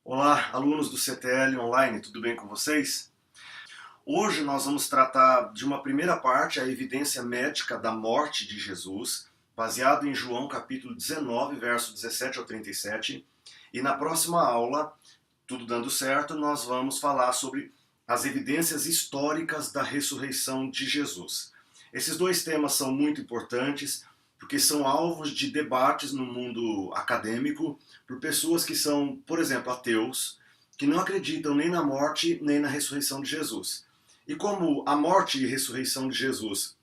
Olá, alunos do CTL Online, tudo bem com vocês? Hoje nós vamos tratar de uma primeira parte, a evidência médica da morte de Jesus, baseado em João capítulo 19, verso 17 ao 37. E na próxima aula, tudo dando certo, nós vamos falar sobre as evidências históricas da ressurreição de Jesus. Esses dois temas são muito importantes, porque são alvos de debates no mundo acadêmico por pessoas que são, por exemplo, ateus, que não acreditam nem na morte nem na ressurreição de Jesus. E como a morte e a ressurreição de Jesus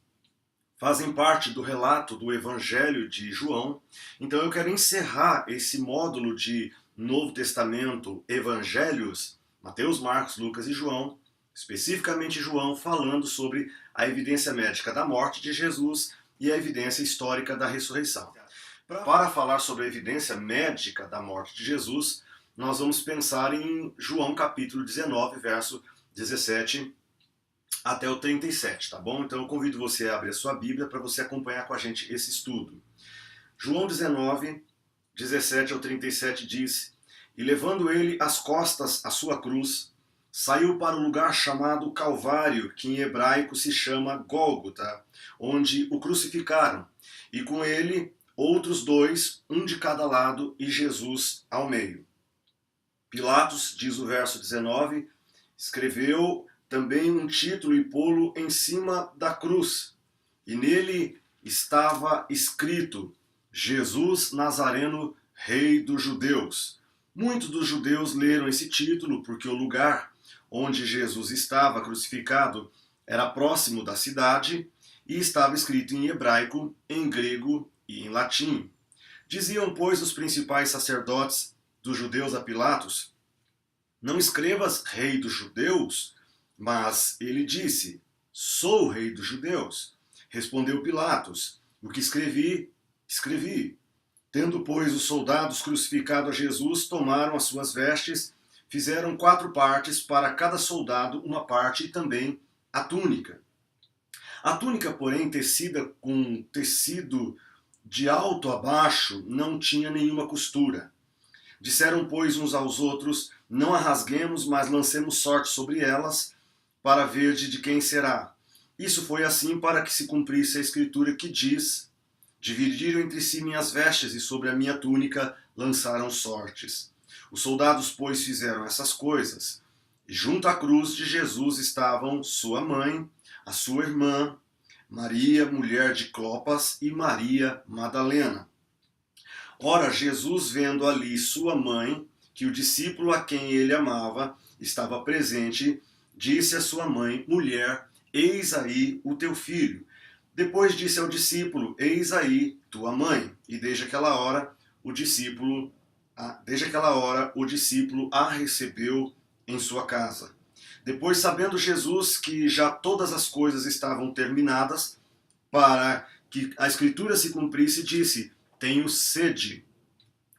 fazem parte do relato do Evangelho de João, então eu quero encerrar esse módulo de Novo Testamento, Evangelhos, Mateus, Marcos, Lucas e João, especificamente João, falando sobre a evidência médica da morte de Jesus e a evidência histórica da ressurreição. Para falar sobre a evidência médica da morte de Jesus, nós vamos pensar em João capítulo 19, verso 17 até o 37, tá bom? Então eu convido você a abrir a sua Bíblia para você acompanhar com a gente esse estudo. João 19, 17 ao 37 diz: E levando ele às costas a sua cruz, saiu para o lugar chamado Calvário, que em hebraico se chama Gólgota, onde o crucificaram, e com ele outros dois, um de cada lado, e Jesus ao meio. Pilatos, diz o verso 19, escreveu também um título e pô-lo em cima da cruz, e nele estava escrito: Jesus Nazareno, Rei dos Judeus. Muitos dos judeus leram esse título porque o lugar onde Jesus estava crucificado era próximo da cidade e estava escrito em hebraico, em grego e em latim. Diziam, pois, os principais sacerdotes dos judeus a Pilatos: Não escrevas Rei dos Judeus, mas ele disse: Sou Rei dos Judeus. Respondeu Pilatos: O que escrevi, escrevi. Tendo, pois, os soldados crucificado a Jesus, tomaram as suas vestes, fizeram 4 partes, para cada soldado uma parte, e também a túnica. A túnica, porém, tecida com tecido de alto a baixo, não tinha nenhuma costura. Disseram, pois, uns aos outros: Não a rasguemos, mas lancemos sorte sobre elas, para ver de quem será. Isso foi assim para que se cumprisse a escritura que diz: Dividiram entre si minhas vestes, e sobre a minha túnica lançaram sortes. Os soldados, pois, fizeram essas coisas. E junto à cruz de Jesus estavam sua mãe, a sua irmã, Maria, mulher de Clopas, e Maria Madalena. Ora, Jesus, vendo ali sua mãe, que o discípulo a quem ele amava estava presente, disse à sua mãe: Mulher, eis aí o teu filho. Depois disse ao discípulo: Eis aí tua mãe. E desde aquela hora o discípulo a recebeu em sua casa. Depois, sabendo Jesus que já todas as coisas estavam terminadas, para que a escritura se cumprisse, disse: Tenho sede.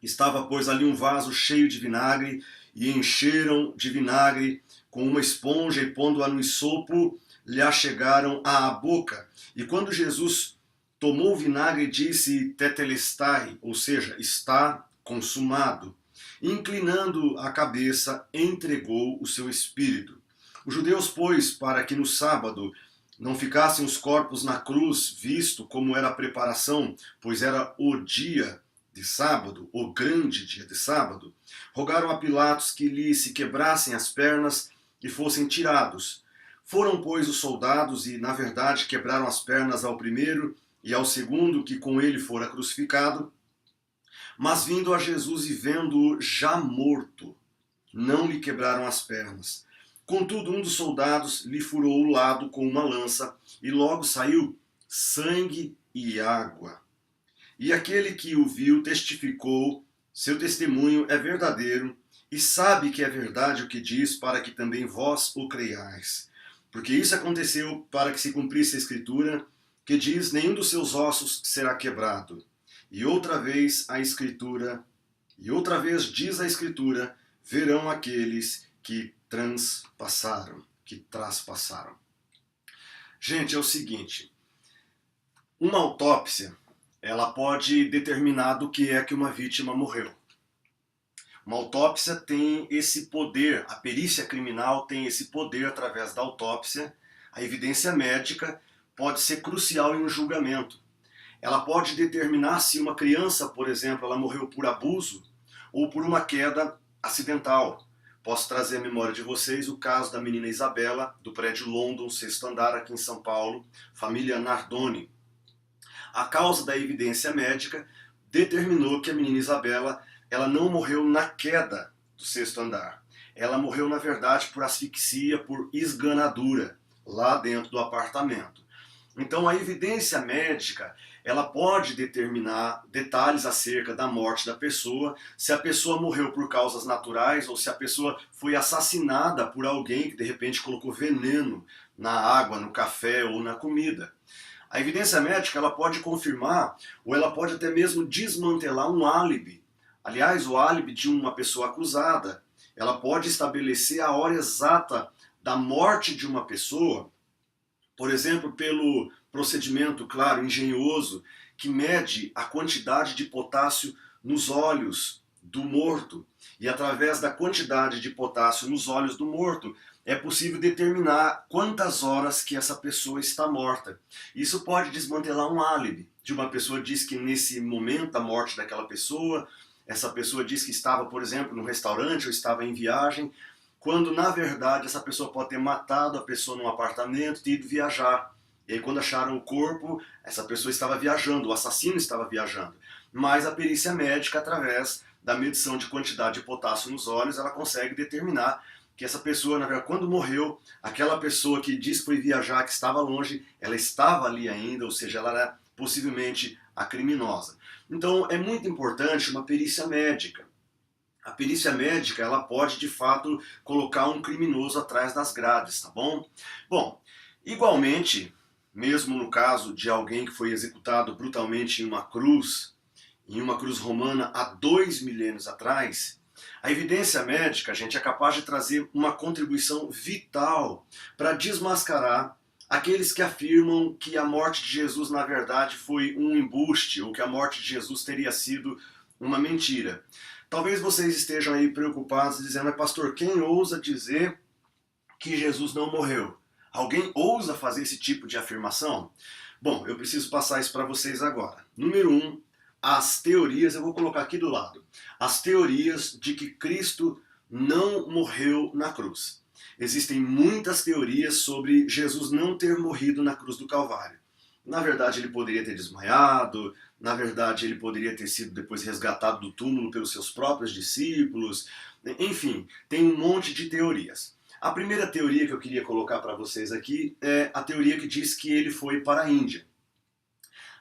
Estava, pois, ali um vaso cheio de vinagre, e encheram de vinagre com uma esponja, e pondo-a no sopo, lhe achegaram à boca. E quando Jesus tomou o vinagre, disse: Tetelestai, ou seja, está consumado. Inclinando a cabeça, entregou o seu espírito. Os judeus, pois, para que no sábado não ficassem os corpos na cruz, visto como era a preparação, pois era o dia de sábado, o grande dia de sábado, rogaram a Pilatos que lhe se quebrassem as pernas e fossem tirados. Foram, pois, os soldados e, na verdade, quebraram as pernas ao primeiro e ao segundo que com ele fora crucificado. Mas vindo a Jesus e vendo-o já morto, não lhe quebraram as pernas. Contudo, um dos soldados lhe furou o lado com uma lança, e logo saiu sangue e água. E aquele que o viu testificou: seu testemunho é verdadeiro, e sabe que é verdade o que diz, para que também vós o creiais. Porque isso aconteceu para que se cumprisse a escritura, que diz: nenhum dos seus ossos será quebrado. E outra vez diz a escritura: verão aqueles que traspassaram. Gente, é o seguinte: uma autópsia, ela pode determinar do que é que uma vítima morreu. Uma autópsia tem esse poder, a perícia criminal tem esse poder através da autópsia. A evidência médica pode ser crucial em um julgamento. Ela pode determinar se uma criança, por exemplo, ela morreu por abuso ou por uma queda acidental. Posso trazer à memória de vocês o caso da menina Isabela, do prédio London, sexto andar, aqui em São Paulo, família Nardoni. A causa da evidência médica determinou que a menina Isabela ela não morreu na queda do sexto andar. Ela morreu, na verdade, por asfixia, por esganadura, lá dentro do apartamento. Então, a evidência médica ela pode determinar detalhes acerca da morte da pessoa, se a pessoa morreu por causas naturais ou se a pessoa foi assassinada por alguém que de repente colocou veneno na água, no café ou na comida. A evidência médica ela pode confirmar ou ela pode até mesmo desmantelar um álibi. Aliás, o álibi de uma pessoa acusada, ela pode estabelecer a hora exata da morte de uma pessoa, por exemplo, pelo procedimento, claro, engenhoso, que mede a quantidade de potássio nos olhos do morto. E através da quantidade de potássio nos olhos do morto, é possível determinar quantas horas que essa pessoa está morta. Isso pode desmantelar um álibi. De uma pessoa diz que nesse momento da morte daquela pessoa, essa pessoa diz que estava, por exemplo, num restaurante ou estava em viagem, quando na verdade essa pessoa pode ter matado a pessoa num apartamento e ido viajar. E aí quando acharam o corpo, essa pessoa estava viajando, o assassino estava viajando. Mas a perícia médica, através da medição de quantidade de potássio nos olhos, ela consegue determinar que essa pessoa, na verdade, quando morreu, aquela pessoa que disse que foi viajar, que estava longe, ela estava ali ainda, ou seja, ela era possivelmente a criminosa. Então é muito importante uma perícia médica. A perícia médica, ela pode, de fato, colocar um criminoso atrás das grades, tá bom? Bom, igualmente, mesmo no caso de alguém que foi executado brutalmente em uma cruz romana há 2 milênios atrás, a evidência médica, gente, é capaz de trazer uma contribuição vital para desmascarar aqueles que afirmam que a morte de Jesus, na verdade, foi um embuste, ou que a morte de Jesus teria sido uma mentira. Talvez vocês estejam aí preocupados dizendo, mas pastor, quem ousa dizer que Jesus não morreu? Alguém ousa fazer esse tipo de afirmação? Bom, eu preciso passar isso para vocês agora. Número 1, as teorias, eu vou colocar aqui do lado, as teorias de que Cristo não morreu na cruz. Existem muitas teorias sobre Jesus não ter morrido na cruz do Calvário. Na verdade, ele poderia ter desmaiado, na verdade, ele poderia ter sido depois resgatado do túmulo pelos seus próprios discípulos. Enfim, tem um monte de teorias. A primeira teoria que eu queria colocar para vocês aqui é a teoria que diz que ele foi para a Índia.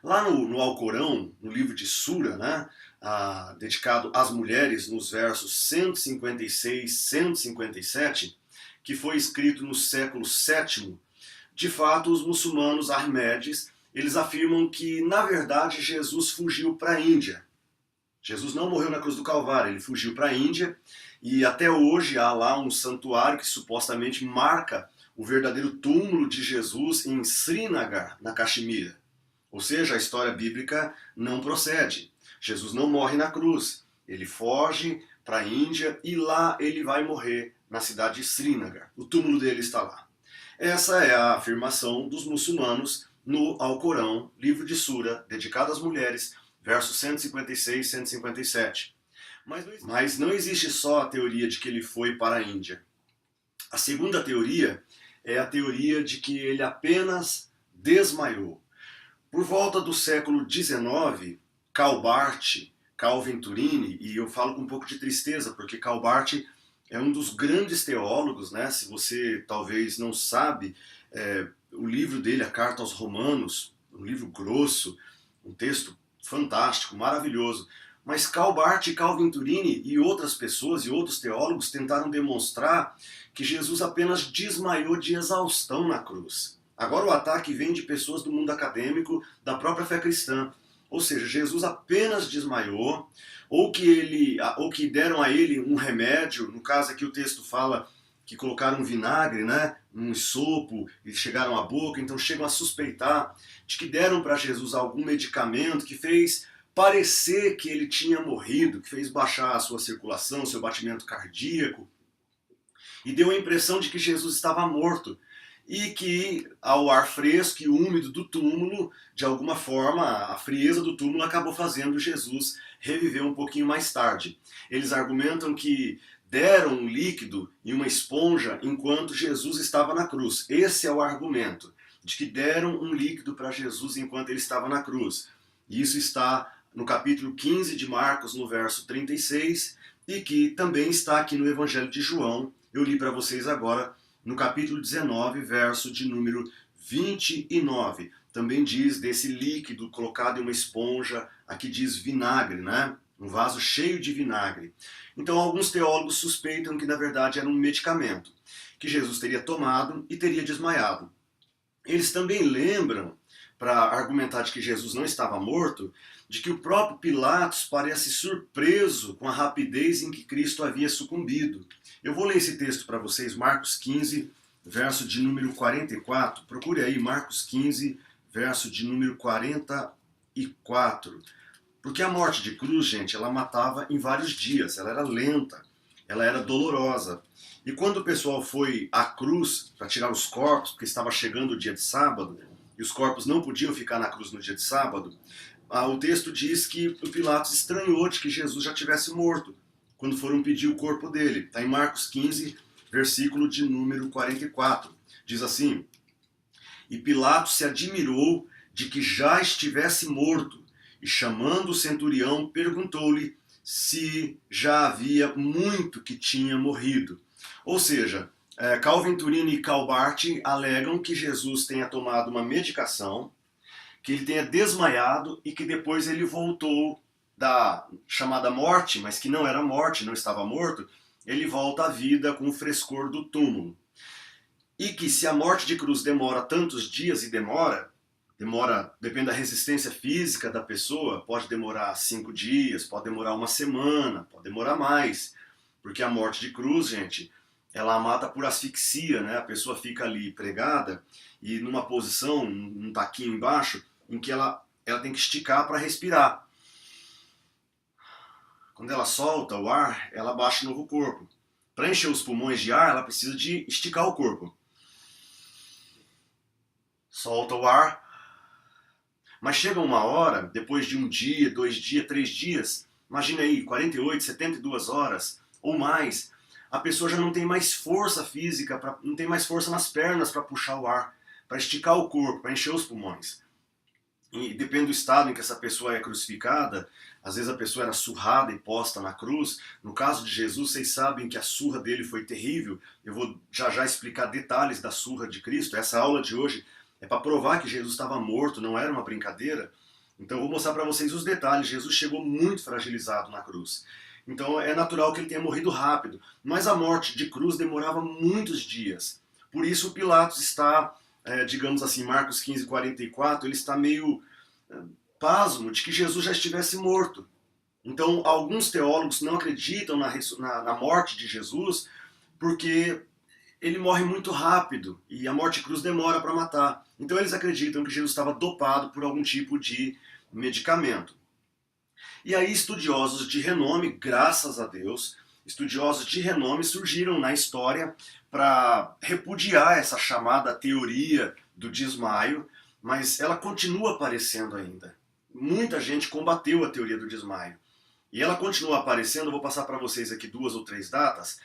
Lá no Alcorão, no livro de Sura, né, dedicado às mulheres, nos versos 156 e 157, que foi escrito no século VII, de fato, os muçulmanos Ahmedes, eles afirmam que, na verdade, Jesus fugiu para a Índia. Jesus não morreu na cruz do Calvário, ele fugiu para a Índia e até hoje há lá um santuário que supostamente marca o verdadeiro túmulo de Jesus em Srinagar, na Caxemira. Ou seja, a história bíblica não procede. Jesus não morre na cruz, ele foge para a Índia e lá ele vai morrer na cidade de Srinagar. O túmulo dele está lá. Essa é a afirmação dos muçulmanos no Alcorão, livro de Sura, dedicado às mulheres, versos 156 e 157. Mas não existe só a teoria de que ele foi para a Índia. A segunda teoria é a teoria de que ele apenas desmaiou. Por volta do século XIX, Karl Barth, Karl Venturini, e eu falo com um pouco de tristeza, porque Karl Barth é um dos grandes teólogos, né? Se você talvez não sabe, o livro dele, A Carta aos Romanos, um livro grosso, um texto fantástico, maravilhoso. Mas Karl Barth, Karl Venturini e outras pessoas e outros teólogos tentaram demonstrar que Jesus apenas desmaiou de exaustão na cruz. Agora o ataque vem de pessoas do mundo acadêmico, da própria fé cristã. Ou seja, Jesus apenas desmaiou, ou que deram a ele um remédio, no caso aqui o texto fala que colocaram um vinagre, né, um sopo, e chegaram à boca, então chegam a suspeitar de que deram para Jesus algum medicamento que fez parecer que ele tinha morrido, que fez baixar a sua circulação, seu batimento cardíaco, e deu a impressão de que Jesus estava morto. E que ao ar fresco e úmido do túmulo, de alguma forma, a frieza do túmulo acabou fazendo Jesus reviver um pouquinho mais tarde. Eles argumentam que deram um líquido e uma esponja enquanto Jesus estava na cruz. Esse é o argumento, de que deram um líquido para Jesus enquanto ele estava na cruz. E isso está no capítulo 15 de Marcos, no verso 36, e que também está aqui no Evangelho de João. Eu li para vocês agora no capítulo 19, verso de número 29. Também diz desse líquido colocado em uma esponja, aqui diz vinagre, né? Um vaso cheio de vinagre. Então alguns teólogos suspeitam que na verdade era um medicamento, que Jesus teria tomado e teria desmaiado. Eles também lembram, para argumentar de que Jesus não estava morto, de que o próprio Pilatos parece surpreso com a rapidez em que Cristo havia sucumbido. Eu vou ler esse texto para vocês, Marcos 15, verso de número 44. Procure aí Marcos 15, verso de número 44. Porque a morte de cruz, gente, ela matava em vários dias, ela era lenta, ela era dolorosa. E quando o pessoal foi à cruz para tirar os corpos, porque estava chegando o dia de sábado, e os corpos não podiam ficar na cruz no dia de sábado, o texto diz que o Pilatos estranhou de que Jesus já tivesse morto, quando foram pedir o corpo dele. Está em Marcos 15, versículo de número 44. Diz assim: E Pilatos se admirou de que já estivesse morto, e chamando o centurião, perguntou-lhe se já havia muito que tinha morrido. Ou seja, Calvin Turini e Calbart alegam que Jesus tenha tomado uma medicação, que ele tenha desmaiado e que depois ele voltou da chamada morte, mas que não era morte, não estava morto, ele volta à vida com o frescor do túmulo. E que se a morte de cruz demora tantos dias, e demora, depende da resistência física da pessoa, pode demorar 5 dias, pode demorar uma semana, pode demorar mais, porque a morte de cruz, gente, ela mata por asfixia, né? A pessoa fica ali pregada e numa posição, um taquinho embaixo, em que ela tem que esticar para respirar. Quando ela solta o ar, ela baixa o novo corpo. Para encher os pulmões de ar, ela precisa de esticar o corpo. Solta o ar. Mas chega uma hora, depois de 1 dia, 2 dias, 3 dias, imagina aí, 48, 72 horas ou mais, a pessoa já não tem mais força física, não tem mais força nas pernas para puxar o ar, para esticar o corpo, para encher os pulmões. E depende do estado em que essa pessoa é crucificada, às vezes a pessoa era surrada e posta na cruz. No caso de Jesus, vocês sabem que a surra dele foi terrível. Eu vou já explicar detalhes da surra de Cristo. Essa aula de hoje é para provar que Jesus estava morto, não era uma brincadeira. Então eu vou mostrar para vocês os detalhes. Jesus chegou muito fragilizado na cruz. Então é natural que ele tenha morrido rápido. Mas a morte de cruz demorava muitos dias. Por isso Pilatos está, digamos assim, Marcos 15, 44, ele está meio pasmo de que Jesus já estivesse morto. Então alguns teólogos não acreditam na morte de Jesus porque ele morre muito rápido e a morte de cruz demora para matar. Então eles acreditam que Jesus estava dopado por algum tipo de medicamento. E aí estudiosos de renome, graças a Deus, estudiosos de renome surgiram na história para repudiar essa chamada teoria do desmaio, mas ela continua aparecendo ainda. Muita gente combateu a teoria do desmaio. E ela continua aparecendo, eu vou passar para vocês aqui 2 ou 3 datas.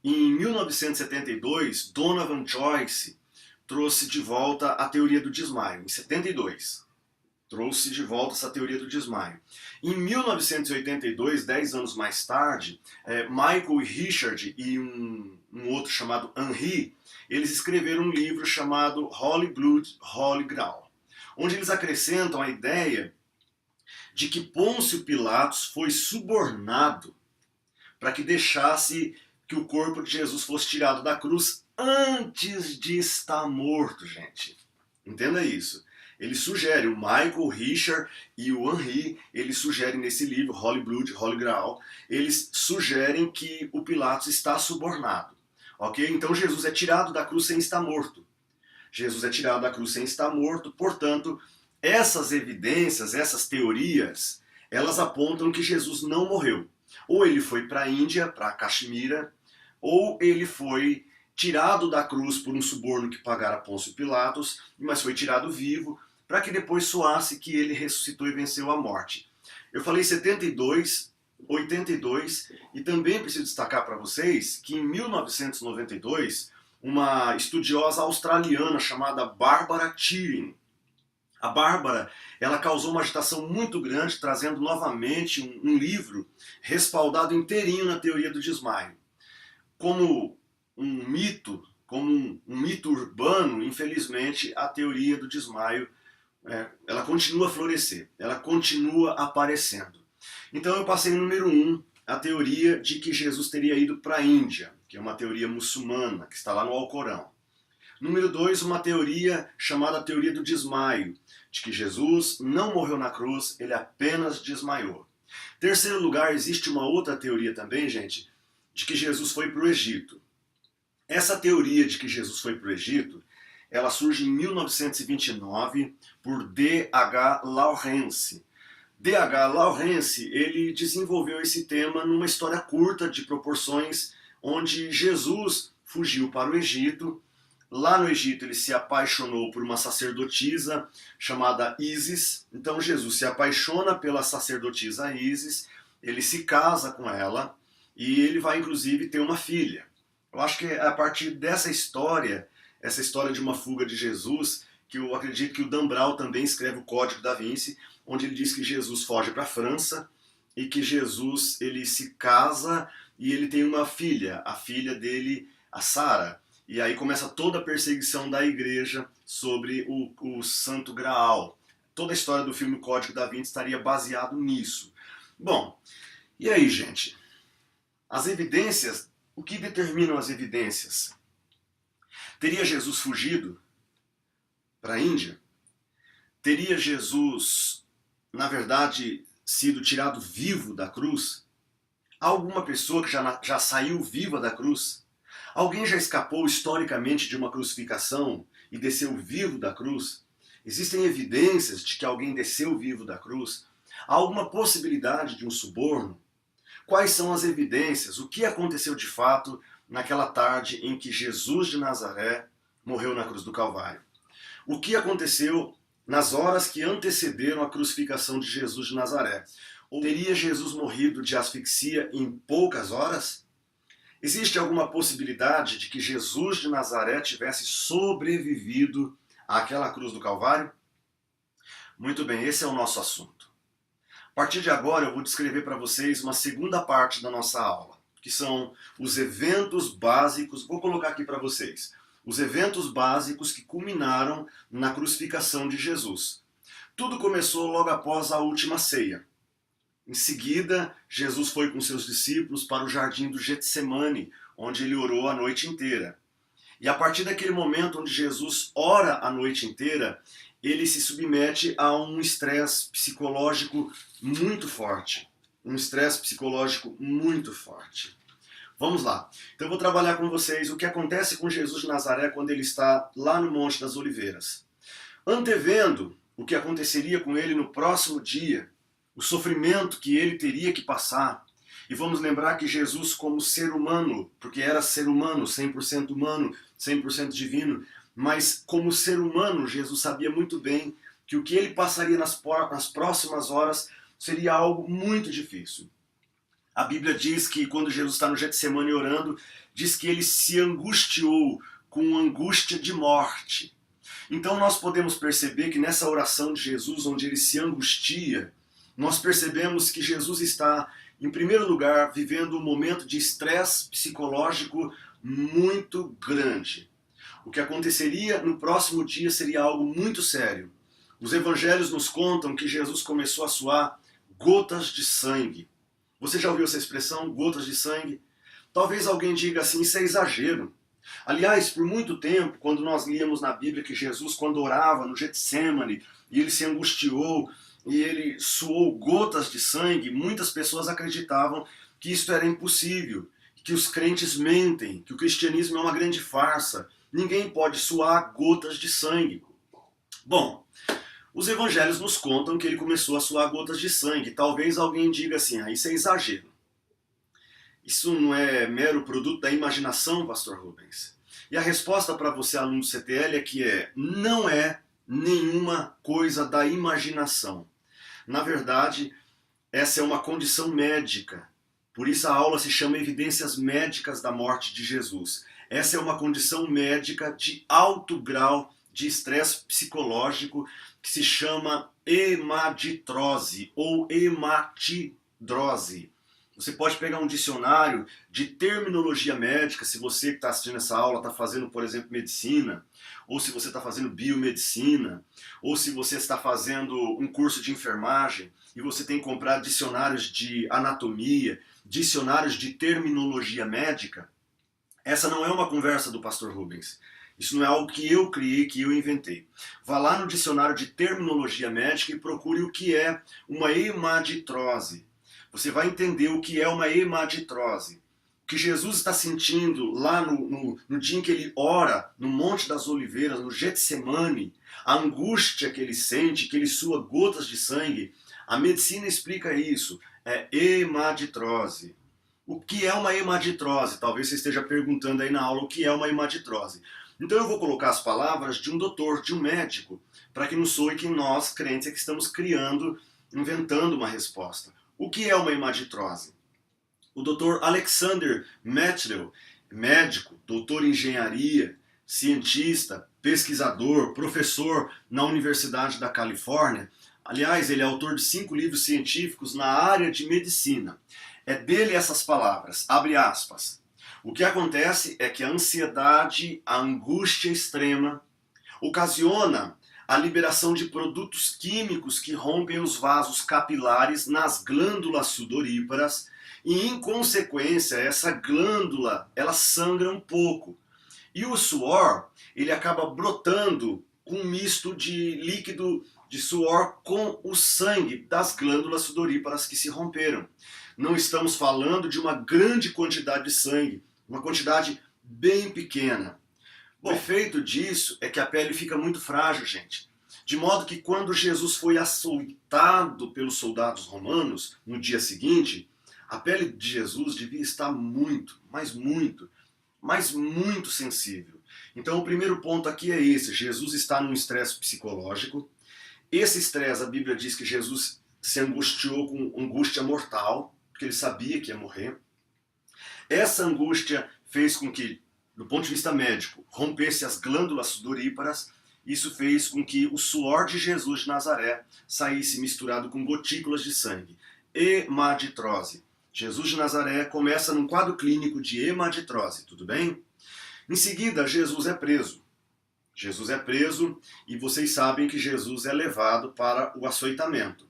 Em 1972, Donovan Joyce trouxe de volta a teoria do desmaio, em 72. Trouxe de volta essa teoria do desmaio. Em 1982, 10 anos mais tarde, Michael e Richard e um outro chamado Henri, eles escreveram um livro chamado Holy Blood, Holy Grail, onde eles acrescentam a ideia de que Pôncio Pilatos foi subornado para que deixasse que o corpo de Jesus fosse tirado da cruz antes de estar morto, gente. Entenda isso. Ele sugere, o Michael, o Richard e o Henri, eles sugerem nesse livro, Holy Blood, Holy Grail, eles sugerem que o Pilatos está subornado. Ok? Então Jesus é tirado da cruz sem estar morto. Jesus é tirado da cruz sem estar morto, portanto, essas evidências, essas teorias, elas apontam que Jesus não morreu. Ou ele foi para a Índia, para Caxemira, ou ele foi tirado da cruz por um suborno que pagara Pôncio Pilatos, mas foi tirado vivo, para que depois soasse que ele ressuscitou e venceu a morte. Eu falei 72, 82, e também preciso destacar para vocês que em 1992, uma estudiosa australiana chamada Barbara Turing, a Bárbara, ela causou uma agitação muito grande, trazendo novamente um livro respaldado inteirinho na teoria do desmaio. Como um mito, como um mito urbano, infelizmente, a teoria do desmaio, ela continua a florescer, ela continua aparecendo. Então eu passei no número 1, a teoria de que Jesus teria ido para a Índia, que é uma teoria muçulmana, que está lá no Alcorão. Número 2, uma teoria chamada teoria do desmaio, de que Jesus não morreu na cruz, ele apenas desmaiou. Terceiro lugar, existe uma outra teoria também, gente, de que Jesus foi para o Egito. Essa teoria de que Jesus foi para o Egito, ela surge em 1929 por D.H. Lawrence. D.H. Lawrence, ele desenvolveu esse tema numa história curta de proporções, onde Jesus fugiu para o Egito. Lá no Egito ele se apaixonou por uma sacerdotisa chamada Ísis. Então Jesus se apaixona pela sacerdotisa Ísis, ele se casa com ela e ele vai inclusive ter uma filha. Eu acho que é a partir dessa história, essa história de uma fuga de Jesus, que eu acredito que o Dan Brown também escreve o Código da Vinci, onde ele diz que Jesus foge para a França e que Jesus ele se casa e ele tem uma filha, a filha dele, a Sara. E aí começa toda a perseguição da igreja sobre o Santo Graal. Toda a história do filme Código da Vinci estaria baseado nisso. Bom, e aí, gente? As evidências, o que determinam as evidências? Teria Jesus fugido para a Índia? Teria Jesus, na verdade, sido tirado vivo da cruz? Há alguma pessoa que já saiu viva da cruz? Alguém já escapou historicamente de uma crucificação e desceu vivo da cruz? Existem evidências de que alguém desceu vivo da cruz? Há alguma possibilidade de um suborno? Quais são as evidências? O que aconteceu de fato naquela tarde em que Jesus de Nazaré morreu na cruz do Calvário? O que aconteceu nas horas que antecederam a crucificação de Jesus de Nazaré? Ou teria Jesus morrido de asfixia em poucas horas? Existe alguma possibilidade de que Jesus de Nazaré tivesse sobrevivido àquela cruz do Calvário? Muito bem, esse é o nosso assunto. A partir de agora eu vou descrever para vocês uma segunda parte da nossa aula, que são os eventos básicos, vou colocar aqui para vocês, os eventos básicos que culminaram na crucificação de Jesus. Tudo começou logo após a última ceia. Em seguida, Jesus foi com seus discípulos para o jardim do Getsemane, onde ele orou a noite inteira. E a partir daquele momento onde Jesus ora a noite inteira, ele se submete a um estresse psicológico muito forte. Um estresse psicológico muito forte. Vamos lá. Então eu vou trabalhar com vocês o que acontece com Jesus de Nazaré quando ele está lá no Monte das Oliveiras. Antevendo o que aconteceria com ele no próximo dia, o sofrimento que ele teria que passar. E vamos lembrar que Jesus, como ser humano, porque era ser humano, 100% humano, 100% divino, mas como ser humano, Jesus sabia muito bem que o que ele passaria nas próximas horas seria algo muito difícil. A Bíblia diz que quando Jesus está no Getsemane orando, diz que ele se angustiou com angústia de morte. Então nós podemos perceber que nessa oração de Jesus, onde ele se angustia, nós percebemos que Jesus está, em primeiro lugar, vivendo um momento de estresse psicológico muito grande. O que aconteceria no próximo dia seria algo muito sério. Os evangelhos nos contam que Jesus começou a suar gotas de sangue. Você já ouviu essa expressão, gotas de sangue? Talvez alguém diga assim, isso é exagero. Aliás, por muito tempo, quando nós líamos na Bíblia que Jesus, quando orava no Getsemane, e ele se angustiou, e ele suou gotas de sangue, muitas pessoas acreditavam que isso era impossível, que os crentes mentem, que o cristianismo é uma grande farsa. Ninguém pode suar gotas de sangue. Bom, Os evangelhos nos contam que ele começou a suar gotas de sangue. Talvez alguém diga assim, isso é exagero. Isso não é mero produto da imaginação, pastor Rubens? E a resposta para você, aluno do CTL, não é nenhuma coisa da imaginação. Na verdade, essa é uma condição médica. Por isso a aula se chama Evidências Médicas da Morte de Jesus. Essa é uma condição médica de alto grau de estresse psicológico que se chama hemaditrose ou hematidrose. Você pode pegar um dicionário de terminologia médica, se você que está assistindo essa aula está fazendo, por exemplo, medicina, ou se você está fazendo biomedicina, ou se você está fazendo um curso de enfermagem e você tem que comprar dicionários de anatomia, dicionários de terminologia médica. Essa não é uma conversa do pastor Rubens. Isso não é algo que eu criei, que eu inventei. Vá lá no dicionário de terminologia médica e procure o que é uma hemaditrose. Você vai entender o que é uma hemaditrose. O que Jesus está sentindo lá no dia em que ele ora no Monte das Oliveiras, no Getsemane, a angústia que ele sente, que ele sua gotas de sangue, a medicina explica isso, é hemaditrose. O que é uma hemaditrose? Talvez você esteja perguntando aí na aula o que é uma hemaditrose. Então eu vou colocar as palavras de um doutor, de um médico, para que não soe que nós, crentes, é que estamos criando, inventando uma resposta. O que é uma hemaditrose? O Dr. Alexander Metrel, médico, doutor em engenharia, cientista, pesquisador, professor na Universidade da Califórnia. Aliás, ele é autor de 5 livros científicos na área de medicina. É dele essas palavras, abre aspas. O que acontece é que a ansiedade, a angústia extrema, ocasiona a liberação de produtos químicos que rompem os vasos capilares nas glândulas sudoríparas e, em consequência, essa glândula, ela sangra um pouco. E o suor, ele acaba brotando com um misto de líquido de suor com o sangue das glândulas sudoríparas que se romperam. Não estamos falando de uma grande quantidade de sangue, uma quantidade bem pequena. O efeito disso é que a pele fica muito frágil, gente. De modo que quando Jesus foi açoitado pelos soldados romanos no dia seguinte, a pele de Jesus devia estar muito sensível. Então o primeiro ponto aqui é esse, Jesus está num estresse psicológico. Esse estresse, a Bíblia diz que Jesus se angustiou com angústia mortal, porque ele sabia que ia morrer. Essa angústia fez com que, do ponto de vista médico, rompesse as glândulas sudoríparas. Isso fez com que o suor de Jesus de Nazaré saísse misturado com gotículas de sangue. Hemaditrose. Jesus de Nazaré começa num quadro clínico de hemaditrose, tudo bem? Em seguida, Jesus é preso. Jesus é preso e vocês sabem que Jesus é levado para o açoitamento.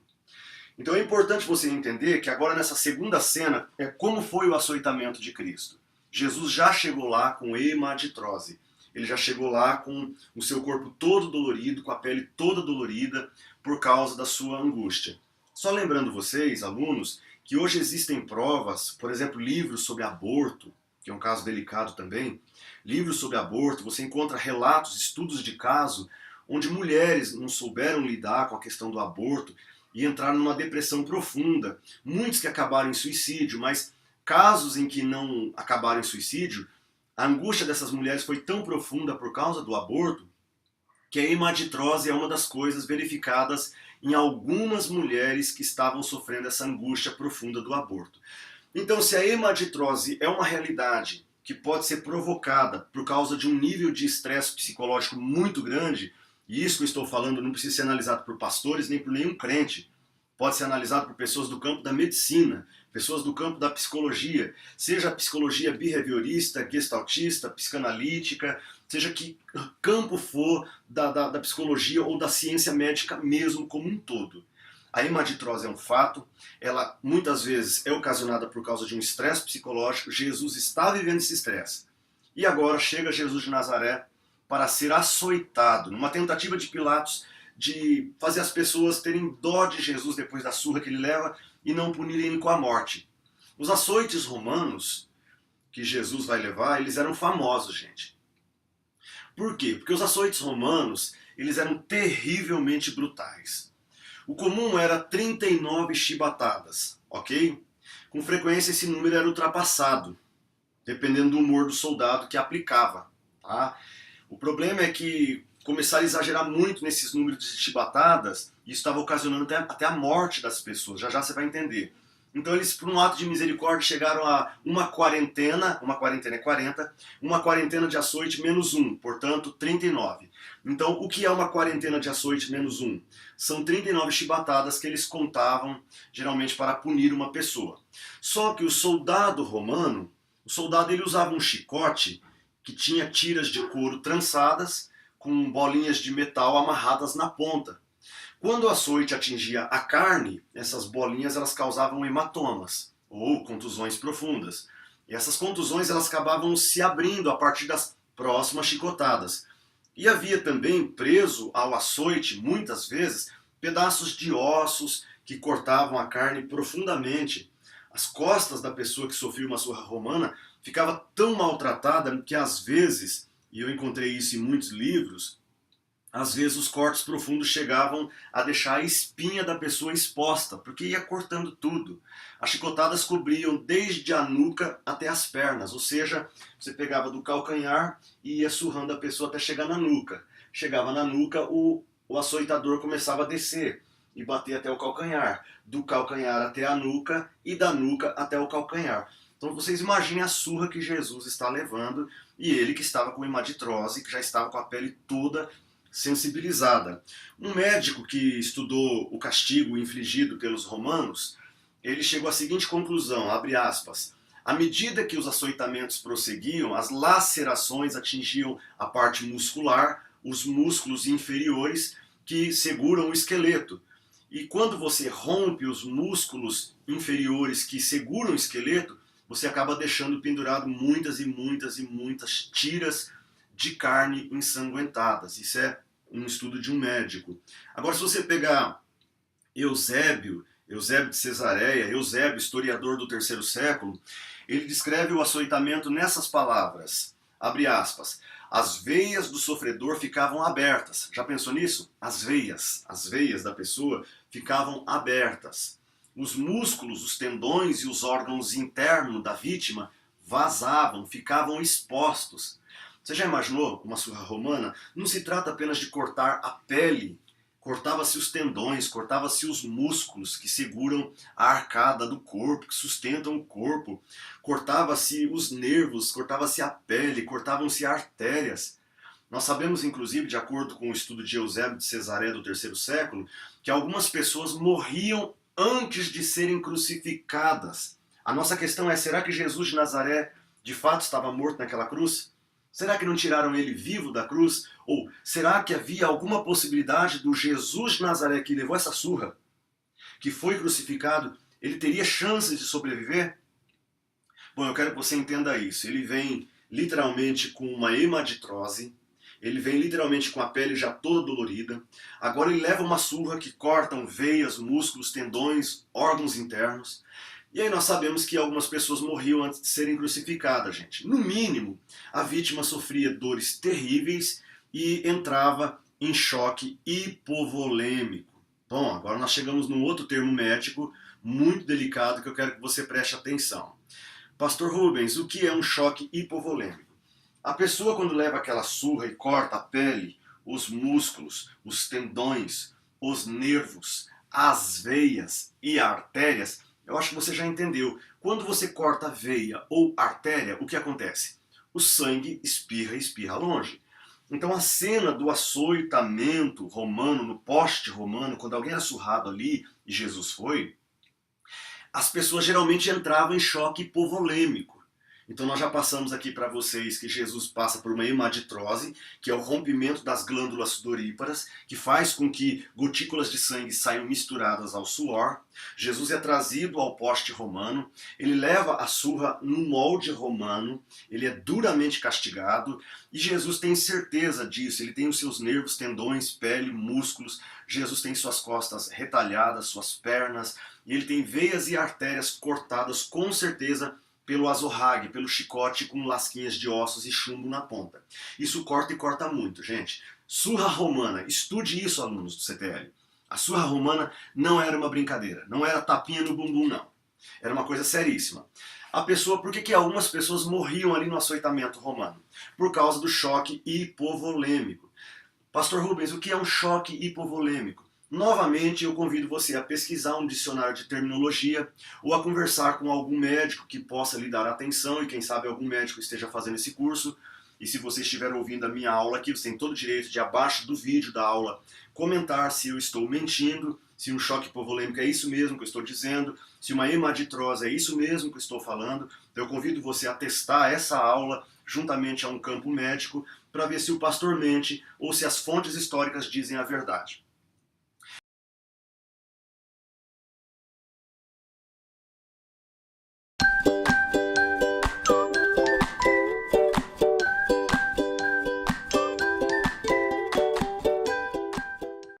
Então é importante você entender que agora nessa segunda cena é como foi o açoitamento de Cristo. Jesus já chegou lá com hemaditrose. Ele já chegou lá com o seu corpo todo dolorido, com a pele toda dolorida por causa da sua angústia. Só lembrando vocês, alunos, que hoje existem provas, por exemplo, livros sobre aborto, que é um caso delicado também. Livros sobre aborto, você encontra relatos, estudos de caso, onde mulheres não souberam lidar com a questão do aborto e entraram numa depressão profunda. Muitos que acabaram em suicídio, mas casos em que não acabaram em suicídio, a angústia dessas mulheres foi tão profunda por causa do aborto que a hemaditrose é uma das coisas verificadas em algumas mulheres que estavam sofrendo essa angústia profunda do aborto. Então, se a hemaditrose é uma realidade que pode ser provocada por causa de um nível de estresse psicológico muito grande, e isso que eu estou falando não precisa ser analisado por pastores nem por nenhum crente, pode ser analisado por pessoas do campo da medicina, pessoas do campo da psicologia, seja a psicologia behaviorista, gestaltista, psicanalítica, seja que campo for da psicologia ou da ciência médica mesmo como um todo. A hemaditrose é um fato, ela muitas vezes é ocasionada por causa de um estresse psicológico. Jesus está vivendo esse estresse. E agora chega Jesus de Nazaré para ser açoitado, numa tentativa de Pilatos de fazer as pessoas terem dó de Jesus depois da surra que ele leva e não punirem ele com a morte. Os açoites romanos que Jesus vai levar, eles eram famosos, gente. Por quê? Porque os açoites romanos, eles eram terrivelmente brutais. O comum era 39 chibatadas, ok? Com frequência esse número era ultrapassado, dependendo do humor do soldado que aplicava. Tá? O problema é que começaram a exagerar muito nesses números de chibatadas, e isso estava ocasionando até a morte das pessoas, já já você vai entender. Então eles, por um ato de misericórdia, chegaram a uma quarentena é 40, uma quarentena de açoite menos um, portanto 39. Então o que é uma quarentena de açoite menos um? São 39 chibatadas que eles contavam, geralmente para punir uma pessoa. Só que o soldado romano, ele usava um chicote que tinha tiras de couro trançadas, com bolinhas de metal amarradas na ponta. Quando o açoite atingia a carne, essas bolinhas elas causavam hematomas, ou contusões profundas. E essas contusões elas acabavam se abrindo a partir das próximas chicotadas. E havia também preso ao açoite, muitas vezes, pedaços de ossos que cortavam a carne profundamente. As costas da pessoa que sofria uma surra romana ficava tão maltratada que às vezes, e eu encontrei isso em muitos livros, às vezes os cortes profundos chegavam a deixar a espinha da pessoa exposta, porque ia cortando tudo. As chicotadas cobriam desde a nuca até as pernas, ou seja, você pegava do calcanhar e ia surrando a pessoa até chegar na nuca. Chegava na nuca, o açoitador começava a descer e bater até o calcanhar, do calcanhar até a nuca e da nuca até o calcanhar. Então vocês imaginem a surra que Jesus está levando, e ele que estava com hemaditrose, que já estava com a pele toda sensibilizada. Um médico que estudou o castigo infligido pelos romanos, ele chegou à seguinte conclusão, abre aspas, à medida que os açoitamentos prosseguiam, as lacerações atingiam a parte muscular, os músculos inferiores que seguram o esqueleto. E quando você rompe os músculos inferiores que seguram o esqueleto, você acaba deixando pendurado muitas e muitas e muitas tiras de carne ensanguentadas. Isso é um estudo de um médico. Agora, se você pegar Eusébio de Cesareia, Eusébio, historiador do terceiro século, ele descreve o açoitamento nessas palavras, abre aspas, as veias do sofredor ficavam abertas. Já pensou nisso? As veias da pessoa ficavam abertas. Os músculos, os tendões e os órgãos internos da vítima vazavam, ficavam expostos. Você já imaginou uma surra romana? Não se trata apenas de cortar a pele, cortava-se os tendões, cortava-se os músculos que seguram a arcada do corpo, que sustentam o corpo, cortava-se os nervos, cortava-se a pele, cortavam-se artérias. Nós sabemos, inclusive, de acordo com o estudo de Eusébio de Cesareia do terceiro século, que algumas pessoas morriam antes de serem crucificadas. A nossa questão é, será que Jesus de Nazaré de fato estava morto naquela cruz? Será que não tiraram ele vivo da cruz? Ou será que havia alguma possibilidade do Jesus de Nazaré que levou essa surra, que foi crucificado, ele teria chances de sobreviver? Bom, eu quero que você entenda isso. Ele vem literalmente com uma hemaditrose, ele vem literalmente com a pele já toda dolorida. Agora ele leva uma surra que cortam veias, músculos, tendões, órgãos internos. E aí nós sabemos que algumas pessoas morriam antes de serem crucificadas, gente. No mínimo, a vítima sofria dores terríveis e entrava em choque hipovolêmico. Bom, agora nós chegamos num outro termo médico muito delicado que eu quero que você preste atenção. Pastor Rubens, o que é um choque hipovolêmico? A pessoa, quando leva aquela surra e corta a pele, os músculos, os tendões, os nervos, as veias e artérias, eu acho que você já entendeu. Quando você corta a veia ou artéria, o que acontece? O sangue espirra longe. Então a cena do açoitamento romano, no poste romano, quando alguém era surrado ali, e Jesus foi, as pessoas geralmente entravam em choque hipovolêmico. Então nós já passamos aqui para vocês que Jesus passa por uma hemaditrose, que é o rompimento das glândulas sudoríparas, que faz com que gotículas de sangue saiam misturadas ao suor. Jesus é trazido ao poste romano, ele leva a surra no molde romano, ele é duramente castigado, e Jesus tem certeza disso, ele tem os seus nervos, tendões, pele, músculos, Jesus tem suas costas retalhadas, suas pernas, e ele tem veias e artérias cortadas com certeza pelo azorrague, pelo chicote com lasquinhas de ossos e chumbo na ponta. Isso corta e corta muito, gente. Surra romana, estude isso, alunos do CTL. A surra romana não era uma brincadeira, não era tapinha no bumbum, não. Era uma coisa seríssima. Por que algumas pessoas morriam ali no açoitamento romano? Por causa do choque hipovolêmico. Pastor Rubens, o que é um choque hipovolêmico? Novamente, eu convido você a pesquisar um dicionário de terminologia ou a conversar com algum médico que possa lhe dar atenção e quem sabe algum médico esteja fazendo esse curso. E se você estiver ouvindo a minha aula aqui, você tem todo o direito de, abaixo do vídeo da aula, comentar se eu estou mentindo, se um choque hipovolêmico é isso mesmo que eu estou dizendo, se uma hemaditrose é isso mesmo que eu estou falando. Então eu convido você a testar essa aula juntamente a um campo médico para ver se o pastor mente ou se as fontes históricas dizem a verdade.